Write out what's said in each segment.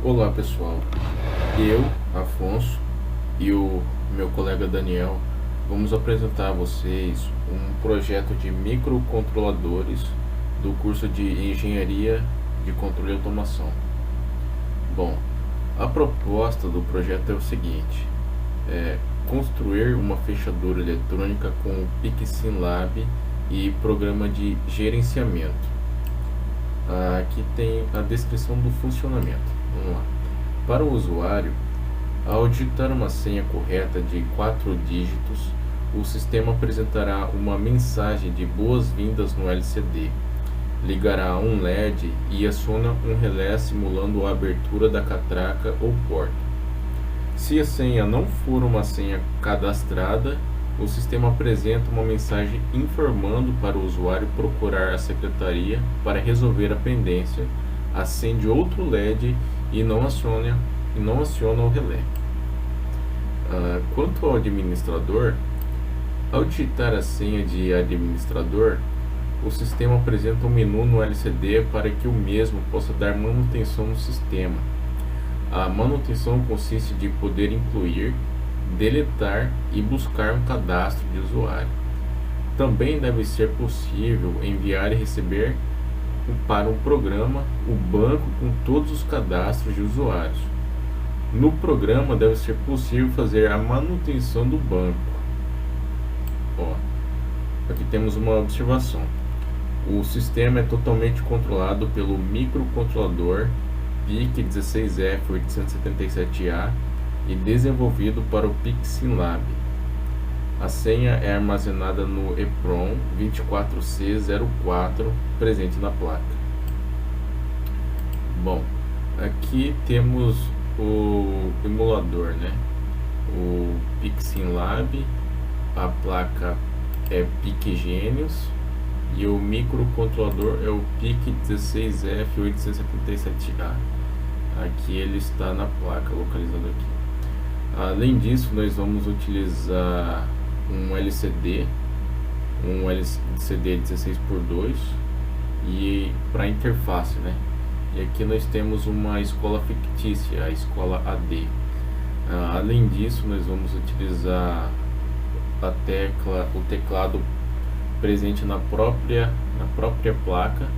Olá pessoal, eu, Afonso e o meu colega Daniel vamos apresentar a vocês um projeto de microcontroladores do curso de Engenharia de Controle e Automação. Bom, a proposta do projeto é o seguinte: é construir uma fechadura eletrônica com PicSimLab e programa de gerenciamento. Aqui tem a descrição do funcionamento. Vamos lá. Para o usuário, ao digitar uma senha correta de 4 dígitos, o sistema apresentará uma mensagem de boas-vindas no LCD, ligará um LED e aciona um relé simulando a abertura da catraca ou porta. Se a senha não for uma senha cadastrada, o sistema apresenta uma mensagem informando para o usuário procurar a secretaria para resolver a pendência, acende outro LED e não aciona o relé. Quanto ao administrador, ao digitar a senha de administrador, o sistema apresenta um menu no LCD para que o mesmo possa dar manutenção no sistema. A manutenção consiste de poder incluir, deletar e buscar um cadastro de usuário. Também deve ser possível enviar e receber para um programa o banco com todos os cadastros de usuários. No programa deve ser possível fazer a manutenção do banco. Aqui temos uma observação. O sistema é totalmente controlado pelo microcontrolador PIC16F877A e desenvolvido para o PicSimLab. A senha é armazenada no EEPROM 24C04 presente na placa. Bom, aqui temos o emulador, né? O PicSimLab, a placa é PicGenius e o microcontrolador é o PIC16F877A. Aqui ele está na placa, localizado aqui. Além disso, nós vamos utilizar um LCD 16x2 e para interface, né? E aqui nós temos uma escola fictícia, a escola AD. Além disso, nós vamos utilizar o teclado presente na própria placa.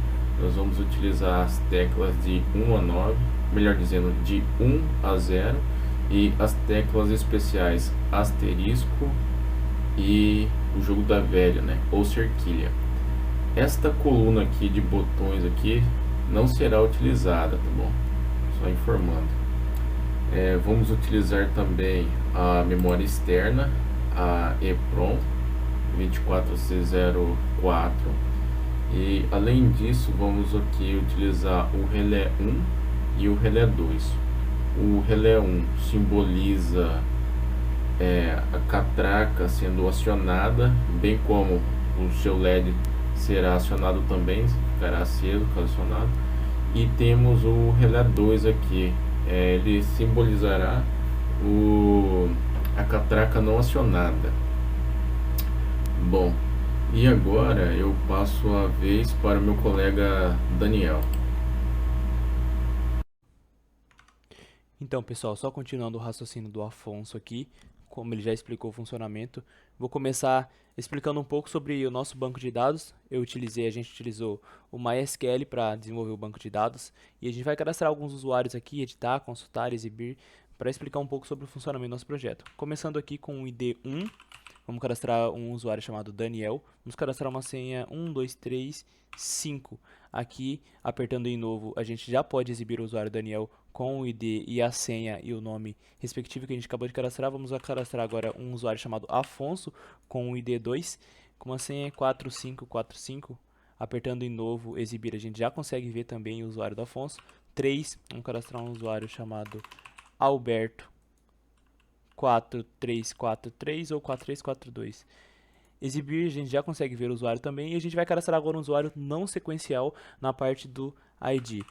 Nós vamos utilizar as teclas de 1 a 9, melhor dizendo, de 1 a 0, e as teclas especiais asterisco e o jogo da velha, né, ou cerquilha. Esta coluna aqui de botões aqui não será utilizada, tá bom? Só informando. Vamos utilizar também a memória externa, a EEPROM 24C04, e além disso vamos aqui utilizar o relé 1 e o relé 2. O relé 1 simboliza a catraca sendo acionada, bem como o seu LED será acionado também, ficará aceso caso acionado. E temos o relé 2 aqui, ele simbolizará a catraca não acionada. Bom, e agora eu passo a vez para o meu colega Daniel. Então, pessoal, só continuando o raciocínio do Afonso aqui, como ele já explicou o funcionamento, vou começar explicando um pouco sobre o nosso banco de dados. A gente utilizou o MySQL para desenvolver o banco de dados e a gente vai cadastrar alguns usuários aqui, editar, consultar, exibir, para explicar um pouco sobre o funcionamento do nosso projeto. Começando aqui com o ID 1, vamos cadastrar um usuário chamado Daniel, vamos cadastrar uma senha 1235. Aqui, apertando em novo, a gente já pode exibir o usuário Daniel com o ID e a senha e o nome respectivo que a gente acabou de cadastrar. Vamos cadastrar agora um usuário chamado Afonso com o ID 2, com a senha 4545. Apertando em novo, exibir, a gente já consegue ver também o usuário do Afonso. 3, vamos cadastrar um usuário chamado Alberto 4343 ou 4342. Exibir, a gente já consegue ver o usuário também, e a gente vai cadastrar agora um usuário não sequencial na parte do ID.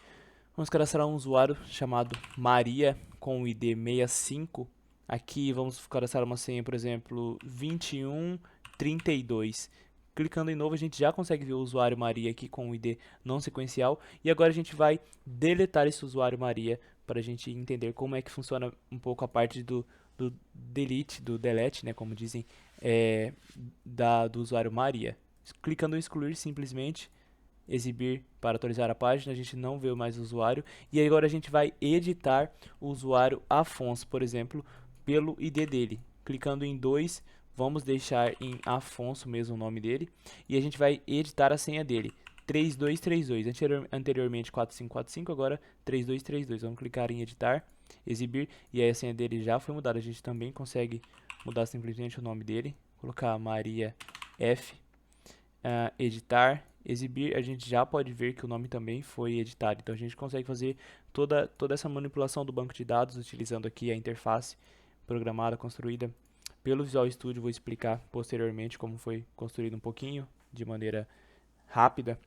Vamos cadastrar um usuário chamado Maria com o ID 65. Aqui vamos cadastrar uma senha, por exemplo, 2132. Clicando em novo, a gente já consegue ver o usuário Maria aqui com o ID não sequencial. E agora a gente vai deletar esse usuário Maria para a gente entender como é que funciona um pouco a parte do delete, né, como dizem, do usuário Maria. Clicando em excluir, simplesmente exibir para atualizar a página, a gente não vê mais o usuário. E agora a gente vai editar o usuário Afonso, por exemplo, pelo ID dele. Clicando em 2, vamos deixar em Afonso mesmo o nome dele. E a gente vai editar a senha dele. 3232, anteriormente 4545, agora 3232. Vamos clicar em editar, exibir, e aí a senha dele já foi mudada. A gente também consegue mudar simplesmente o nome dele, colocar Maria F, editar, exibir, a gente já pode ver que o nome também foi editado. Então a gente consegue fazer toda essa manipulação do banco de dados utilizando aqui a interface programada, construída pelo Visual Studio. Vou explicar posteriormente como foi construído um pouquinho, de maneira rápida.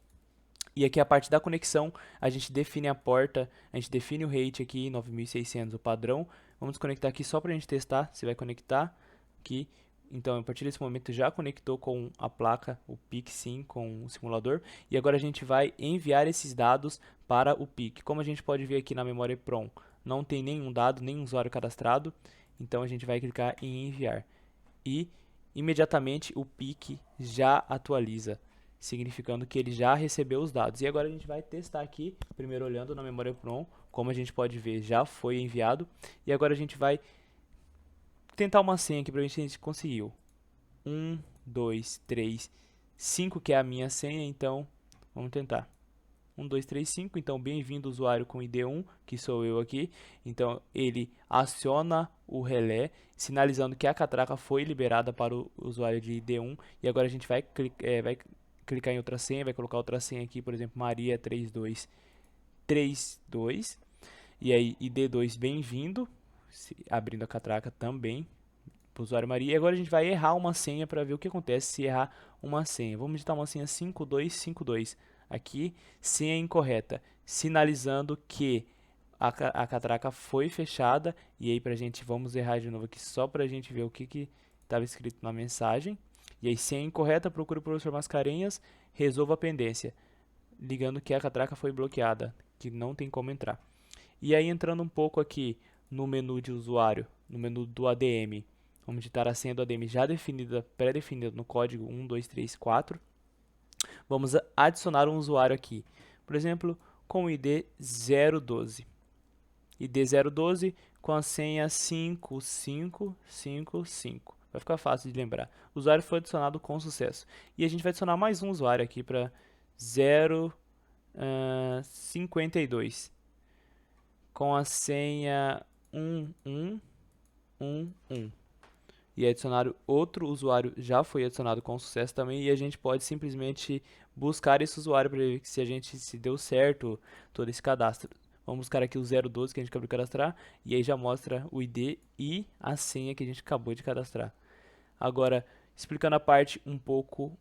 E aqui a parte da conexão, a gente define a porta, a gente define o rate aqui, 9600, o padrão. Vamos conectar aqui só para a gente testar se vai conectar aqui. Então, a partir desse momento já conectou com a placa, o PIC sim, com o simulador. E agora a gente vai enviar esses dados para o PIC. Como a gente pode ver aqui na memória EPROM, não tem nenhum dado, nenhum usuário cadastrado. Então, a gente vai clicar em enviar. E, imediatamente, o PIC já atualiza, significando que ele já recebeu os dados. E agora a gente vai testar aqui, primeiro olhando na memória EPROM, como a gente pode ver, já foi enviado. E agora a gente vai tentar uma senha aqui para ver se a gente conseguiu. 1, 2, 3, 5, que é a minha senha, então vamos tentar. 1, 2, 3, 5, então bem-vindo usuário com ID1, que sou eu aqui. Então ele aciona o relé, sinalizando que a catraca foi liberada para o usuário de ID1. E agora a gente vai clicar em outra senha, vai colocar outra senha aqui, por exemplo, Maria3232. E aí ID2 bem-vindo, abrindo a catraca também para o usuário Maria. E agora a gente vai errar uma senha para ver o que acontece se errar uma senha. Vamos digitar uma senha 5252. Aqui, senha incorreta, sinalizando que a catraca foi fechada. E aí, vamos errar de novo aqui só para a gente ver o que estava escrito na mensagem. E aí, senha incorreta, procure o professor Mascarenhas, resolva a pendência, ligando que a catraca foi bloqueada, que não tem como entrar. E aí, entrando um pouco aqui no menu de usuário, no menu do ADM, vamos digitar a senha do ADM já definida, pré-definida no código 1234. Vamos adicionar um usuário aqui, por exemplo, com o ID 012. ID 012 com a senha 5555. Vai ficar fácil de lembrar. O usuário foi adicionado com sucesso. E a gente vai adicionar mais um usuário aqui para 052 com a senha 1111. E adicionar outro usuário já foi adicionado com sucesso também, e a gente pode simplesmente buscar esse usuário para ver se deu certo todo esse cadastro. Vamos buscar aqui o 012 que a gente acabou de cadastrar, e aí já mostra o ID e a senha que a gente acabou de cadastrar. Agora, explicando a parte um pouco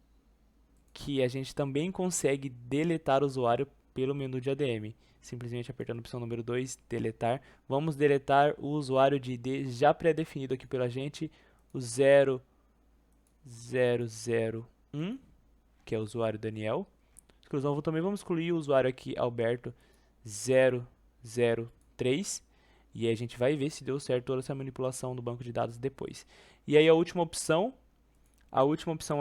que a gente também consegue deletar o usuário pelo menu de ADM. Simplesmente apertando a opção número 2, deletar. Vamos deletar o usuário de ID já pré-definido aqui pela gente, o 0001, que é o usuário Daniel. Exclusão, também vamos excluir o usuário aqui, Alberto 003. E aí a gente vai ver se deu certo toda essa manipulação do banco de dados depois. E aí a última opção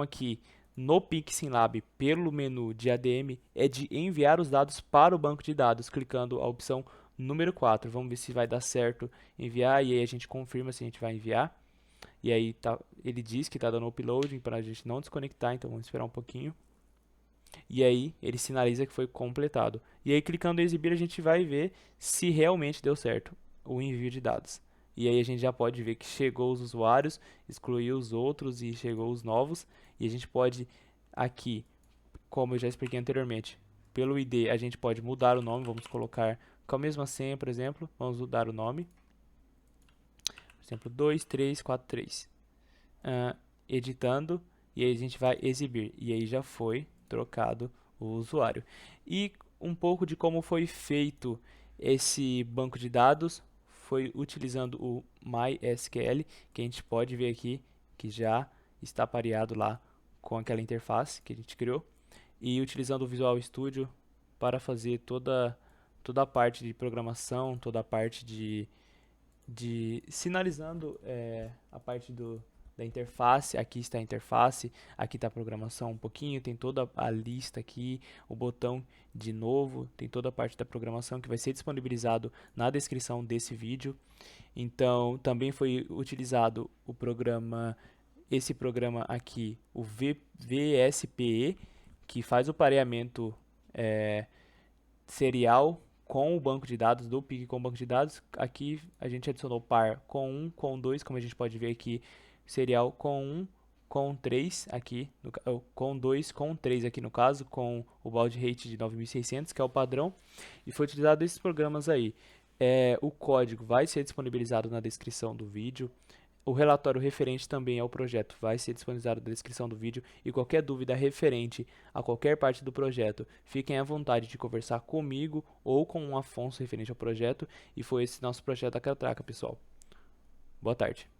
aqui no PicSimLab pelo menu de ADM é de enviar os dados para o banco de dados, clicando a opção número 4. Vamos ver se vai dar certo enviar, e aí a gente confirma se a gente vai enviar. E aí ele diz que está dando uploading para a gente não desconectar, então vamos esperar um pouquinho. E aí ele sinaliza que foi completado. E aí clicando em exibir a gente vai ver se realmente deu certo o envio de dados. E aí a gente já pode ver que chegou os usuários, excluiu os outros e chegou os novos. E a gente pode aqui, como eu já expliquei anteriormente, pelo ID a gente pode mudar o nome. Vamos colocar com a mesma senha, por exemplo, vamos mudar o nome. Por exemplo, 2343. Editando, e aí a gente vai exibir. E aí já foi trocado o usuário. E um pouco de como foi feito esse banco de dados foi utilizando o MySQL, que a gente pode ver aqui que já está pareado lá com aquela interface que a gente criou, e utilizando o Visual Studio para fazer toda a parte de programação, toda a parte de sinalizando a parte da interface. Aqui está a interface, aqui está a programação um pouquinho, tem toda a lista aqui, o botão de novo, tem toda a parte da programação que vai ser disponibilizado na descrição desse vídeo. Então, também foi utilizado esse programa aqui, o VSPE, que faz o pareamento serial com o banco de dados, do PIC com o banco de dados. Aqui a gente adicionou par com 1, com 2, como a gente pode ver aqui, serial com 1, com 3 aqui, com 2, com 3 aqui no caso, com o baud rate de 9600, que é o padrão, e foi utilizado esses programas aí. O código vai ser disponibilizado na descrição do vídeo. O relatório referente também ao projeto vai ser disponibilizado na descrição do vídeo, e qualquer dúvida referente a qualquer parte do projeto, fiquem à vontade de conversar comigo ou com o Afonso referente ao projeto. E foi esse nosso projeto da Catraca, pessoal. Boa tarde.